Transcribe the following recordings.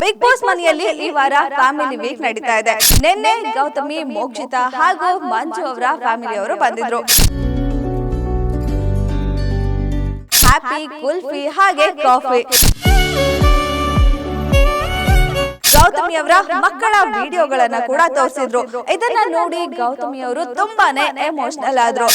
Big boss ಮನೆಯಲ್ಲಿ ಈ ವಾರ ಫ್ಯಾಮಿಲಿ ವೀಕ್ ನಡೀತಾ ಇದೆ. ನಿನ್ನೆ ಗೌತಮಿ, ಮೋಕ್ಷಿತಾ ಹಾಗೂ ಮಂಜು ಅವರ ಫ್ಯಾಮಿಲಿಯವರು ಬಂದಿದ್ರು. ಹ್ಯಾಪಿ, ಕುಲ್ಫಿ ಹಾಗೆ ಕಾಫಿ. ಗೌತಮಿ ಅವರ ಮಕ್ಕಳ ವಿಡಿಯೋಗಳನ್ನ ಕೂಡ ತೋರಿಸಿದ್ರು. ಇದನ್ನ ನೋಡಿ ಗೌತಮಿ ಅವರು ತುಂಬಾನೇ ಎಮೋಷನಲ್ ಆದ್ರು.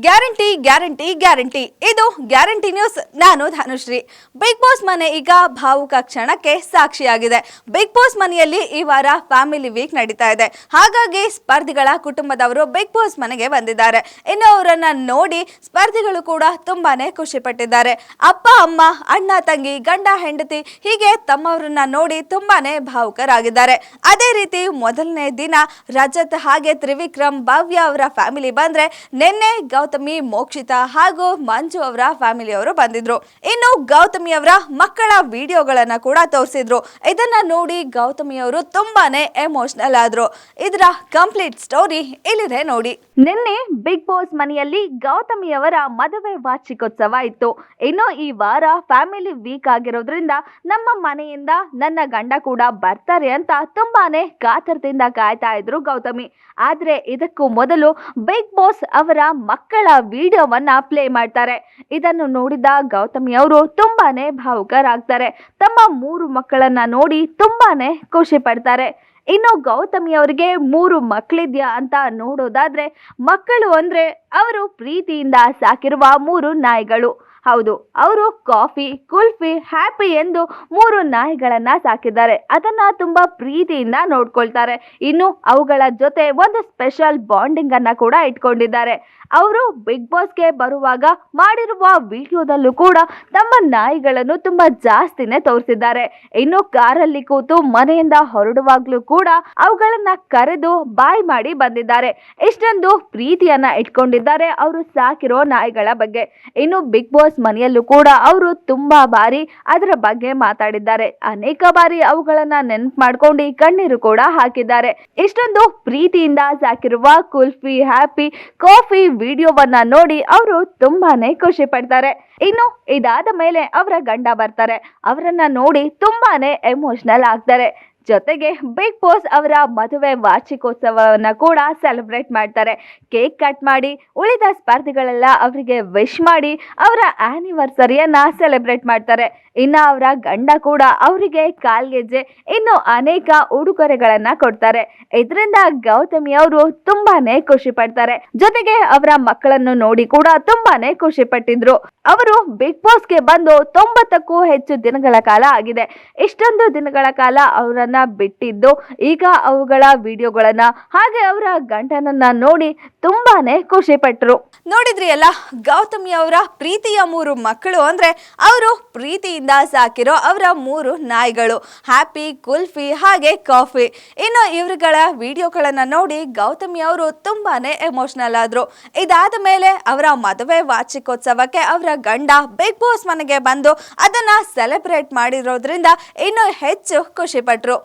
ಗ್ಯಾರಂಟಿ ಗ್ಯಾರಂಟಿ ಗ್ಯಾರಂಟಿ, ಇದು ಗ್ಯಾರಂಟಿ ನ್ಯೂಸ್. ನಾನು ಧನುಶ್ರೀ. ಬಿಗ್ ಬಾಸ್ ಮನೆ ಈಗ ಭಾವುಕ ಕ್ಷಣಕ್ಕೆ ಸಾಕ್ಷಿಯಾಗಿದೆ. ಬಿಗ್ ಬಾಸ್ ಮನೆಯಲ್ಲಿ ಈ ವಾರ ಫ್ಯಾಮಿಲಿ ವೀಕ್ ನಡೀತಾ ಇದೆ. ಹಾಗಾಗಿ ಸ್ಪರ್ಧಿಗಳ ಕುಟುಂಬದವರು ಬಿಗ್ ಬಾಸ್ ಮನೆಗೆ ಬಂದಿದ್ದಾರೆ. ಇನ್ನು ಅವರನ್ನ ನೋಡಿ ಸ್ಪರ್ಧಿಗಳು ಕೂಡ ತುಂಬಾನೇ ಖುಷಿ ಪಟ್ಟಿದ್ದಾರೆ. ಅಪ್ಪ, ಅಮ್ಮ, ಅಣ್ಣ, ತಂಗಿ, ಗಂಡ, ಹೆಂಡತಿ ಹೀಗೆ ತಮ್ಮವರನ್ನ ನೋಡಿ ತುಂಬಾನೇ ಭಾವುಕರಾಗಿದ್ದಾರೆ. ಅದೇ ರೀತಿ ಮೊದಲನೇ ದಿನ ರಜತ್ ಹಾಗೆ ತ್ರಿವಿಕ್ರಮ್, ಭವ್ಯ ಅವರ ಫ್ಯಾಮಿಲಿ ಬಂದ್ರೆ, ನಿನ್ನೆ ಗೌತಮಿ, ಮೋಕ್ಷಿತಾ ಹಾಗೂ ಮಂಜು ಅವರ ಫ್ಯಾಮಿಲಿಯವರು ಬಂದಿದ್ರು. ಇನ್ನು ಗೌತಮಿ ಅವರ ಮಕ್ಕಳ ವಿಡಿಯೋಗಳನ್ನ ಕೂಡ ತೋರಿಸಿದ್ರು. ಇದನ್ನ ನೋಡಿ ಗೌತಮಿ ಅವರು ತುಂಬಾನೇ ಎಮೋಷನಲ್ ಆದ್ರು. ಇದರ ಕಂಪ್ಲೀಟ್ ಸ್ಟೋರಿ ಇಲ್ಲಿದೆ ನೋಡಿ. ನಿನ್ನೆ ಬಿಗ್ ಬಾಸ್ ಮನೆಯಲ್ಲಿ ಗೌತಮಿ ಅವರ ಮದುವೆ ವಾರ್ಷಿಕೋತ್ಸವ ಇತ್ತು. ಇನ್ನು ಈ ವಾರ ಫ್ಯಾಮಿಲಿ ವೀಕ್ ಆಗಿರೋದ್ರಿಂದ ನಮ್ಮ ಮನೆಯಿಂದ ನನ್ನ ಗಂಡ ಕೂಡ ಬರ್ತಾರೆ ಅಂತ ತುಂಬಾನೇ ಕಾತರದಿಂದ ಕಾಯ್ತಾ ಇದ್ರು ಗೌತಮಿ. ಆದ್ರೆ ಇದಕ್ಕೂ ಮೊದಲು ಬಿಗ್ ಬಾಸ್ ಅವರ ಮಕ್ಕಳ ವಿಡಿಯೋವನ್ನ ಪ್ಲೇ ಮಾಡ್ತಾರೆ. ಇದನ್ನು ನೋಡಿದ ಗೌತಮಿ ಅವರು ತುಂಬಾನೇ ಭಾವುಕರಾಗ್ತಾರೆ. ತಮ್ಮ 3 ಮಕ್ಕಳನ್ನ ನೋಡಿ ತುಂಬಾನೇ ಖುಷಿ ಪಡ್ತಾರೆ. ಇನ್ನು ಗೌತಮಿ ಅವರಿಗೆ 3 ಮಕ್ಕಳಿದ್ಯಾ ಅಂತ ನೋಡೋದಾದ್ರೆ, ಮಕ್ಕಳು ಅಂದ್ರೆ ಅವರು ಪ್ರೀತಿಯಿಂದ ಸಾಕಿರುವ 3 ನಾಯಿಗಳು. ಹೌದು, ಅವರು ಕಾಫಿ, ಕುಲ್ಫಿ, ಹ್ಯಾಪಿ ಎಂದು 3 ನಾಯಿಗಳನ್ನ ಸಾಕಿದ್ದಾರೆ. ಅದನ್ನ ತುಂಬಾ ಪ್ರೀತಿಯಿಂದ ನೋಡ್ಕೊಳ್ತಾರೆ. ಇನ್ನು ಅವುಗಳ ಜೊತೆ ಒಂದು ಸ್ಪೆಷಲ್ ಬಾಂಡಿಂಗ್ ಅನ್ನ ಕೂಡ ಇಟ್ಕೊಂಡಿದ್ದಾರೆ. ಅವರು ಬಿಗ್ ಬಾಸ್ಗೆ ಬರುವಾಗ ಮಾಡಿರುವ ವಿಡಿಯೋದಲ್ಲೂ ಕೂಡ ತಮ್ಮ ನಾಯಿಗಳನ್ನು ತುಂಬಾ ಜಾಸ್ತಿನೇ ತೋರಿಸಿದ್ದಾರೆ. ಇನ್ನು ಕಾರಲ್ಲಿ ಕೂತು ಮನೆಯಿಂದ ಹೊರಡುವಾಗ್ಲೂ ಕೂಡ ಅವುಗಳನ್ನ ಕರೆದು ಬಾಯ್ ಮಾಡಿ ಬಂದಿದ್ದಾರೆ. ಇಷ್ಟೊಂದು ಪ್ರೀತಿಯನ್ನ ಇಟ್ಕೊಂಡಿದ್ದಾರೆ ಅವರು ಸಾಕಿರೋ ನಾಯಿಗಳ ಬಗ್ಗೆ. ಇನ್ನು ಬಿಗ್ ಬಾಸ್ ಮನೆಯಲ್ಲೂ ಕೂಡ ಅವರು ತುಂಬಾ ಬಾರಿ ಅದರ ಬಗ್ಗೆ ಮಾತಾಡಿದ್ದಾರೆ. ಅನೇಕ ಬಾರಿ ಅವುಗಳನ್ನ ನೆನಪು ಮಾಡ್ಕೊಂಡು ಕಣ್ಣೀರು ಕೂಡ ಹಾಕಿದ್ದಾರೆ. ಇಷ್ಟೊಂದು ಪ್ರೀತಿಯಿಂದ ಸಾಕಿರುವ ಕುಲ್ಫಿ, ಹ್ಯಾಪಿ, ಕಾಫಿ ವಿಡಿಯೋವನ್ನ ನೋಡಿ ಅವರು ತುಂಬಾನೇ ಖುಷಿ ಪಡ್ತಾರೆ. ಇನ್ನು ಇದಾದ ಮೇಲೆ ಅವರ ಗಂಡ ಬರ್ತಾರೆ. ಅವರನ್ನ ನೋಡಿ ತುಂಬಾನೇ ಎಮೋಷನಲ್ ಆಗ್ತಾರೆ. ಜೊತೆಗೆ ಬಿಗ್ ಬಾಸ್ ಅವರ ಮದುವೆ ವಾರ್ಷಿಕೋತ್ಸವವನ್ನ ಕೂಡ ಸೆಲೆಬ್ರೇಟ್ ಮಾಡ್ತಾರೆ. ಕೇಕ್ ಕಟ್ ಮಾಡಿ ಉಳಿದ ಸ್ಪರ್ಧಿಗಳೆಲ್ಲ ಅವರಿಗೆ ವಿಶ್ ಮಾಡಿ ಅವರ ಆನಿವರ್ಸರಿಯನ್ನ ಸೆಲೆಬ್ರೇಟ್ ಮಾಡ್ತಾರೆ. ಇನ್ನು ಅವರ ಗಂಡ ಕೂಡ ಅವರಿಗೆ ಕಾಲ್ಗೆಜ್ಜೆ ಇನ್ನು ಅನೇಕ ಉಡುಗೊರೆಗಳನ್ನ ಕೊಡ್ತಾರೆ. ಇದರಿಂದ ಗೌತಮಿ ಅವರು ತುಂಬಾನೇ ಖುಷಿ ಪಡ್ತಾರೆ. ಜೊತೆಗೆ ಅವರ ಮಕ್ಕಳನ್ನು ನೋಡಿ ಕೂಡ ತುಂಬಾನೇ ಖುಷಿ ಪಟ್ಟಿದ್ರು. ಅವರು ಬಿಗ್ ಬಾಸ್ಗೆ ಬಂದು 90ಕ್ಕೂ ಹೆಚ್ಚು ದಿನಗಳ ಕಾಲ ಆಗಿದೆ. ಇಷ್ಟೊಂದು ದಿನಗಳ ಕಾಲ ಅವರನ್ನ ಬಿಟ್ಟಿದ್ದು ಈಗ ಅವುಗಳ ವಿಡಿಯೋಗಳನ್ನ ಹಾಗೆ ಅವರ ಗಂಡನನ್ನ ನೋಡಿ ತುಂಬಾನೇ ಖುಷಿ ಪಟ್ರು. ನೋಡಿದ್ರಿ ಅಲ್ಲ, ಗೌತಮಿ ಅವರ ಪ್ರೀತಿಯ 3 ಮಕ್ಕಳು ಅಂದ್ರೆ ಅವರು ಪ್ರೀತಿಯಿಂದ ಸಾಕಿರೋ ಅವರ 3 ನಾಯಿಗಳು, ಹ್ಯಾಪಿ, ಕುಲ್ಫಿ ಹಾಗೆ ಕಾಫಿ. ಇನ್ನು ಇವರುಗಳ ವಿಡಿಯೋಗಳನ್ನ ನೋಡಿ ಗೌತಮಿ ಅವರು ತುಂಬಾನೇ ಎಮೋಷನಲ್ ಆದ್ರು. ಇದಾದ ಮೇಲೆ ಅವರ ಮದುವೆ ವಾರ್ಷಿಕೋತ್ಸವಕ್ಕೆ ಅವರ ಗಂಡ ಬಿಗ್ ಬಾಸ್ ಮನೆಗೆ ಬಂದು ಅದನ್ನ ಸೆಲೆಬ್ರೇಟ್ ಮಾಡಿರೋದ್ರಿಂದ ಇನ್ನೂ ಹೆಚ್ಚು ಖುಷಿ ಪಟ್ರು.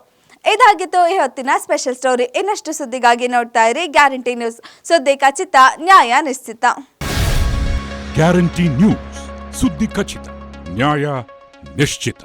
ಇದಾಗಿತ್ತು ಈ ಹೊತ್ತಿನ ಸ್ಪೆಷಲ್ ಸ್ಟೋರಿ. ಇನ್ನಷ್ಟು ಸುದ್ದಿಗಾಗಿ ನೋಡ್ತಾ ಇರಿ ಗ್ಯಾರಂಟಿ ನ್ಯೂಸ್. ಸುದ್ದಿ ಖಚಿತ, ನ್ಯಾಯ ನಿಶ್ಚಿತ. ಗ್ಯಾರಂಟಿ ನ್ಯೂಸ್, ಸುದ್ದಿ ಖಚಿತ, ನ್ಯಾಯ ನಿಶ್ಚಿತ.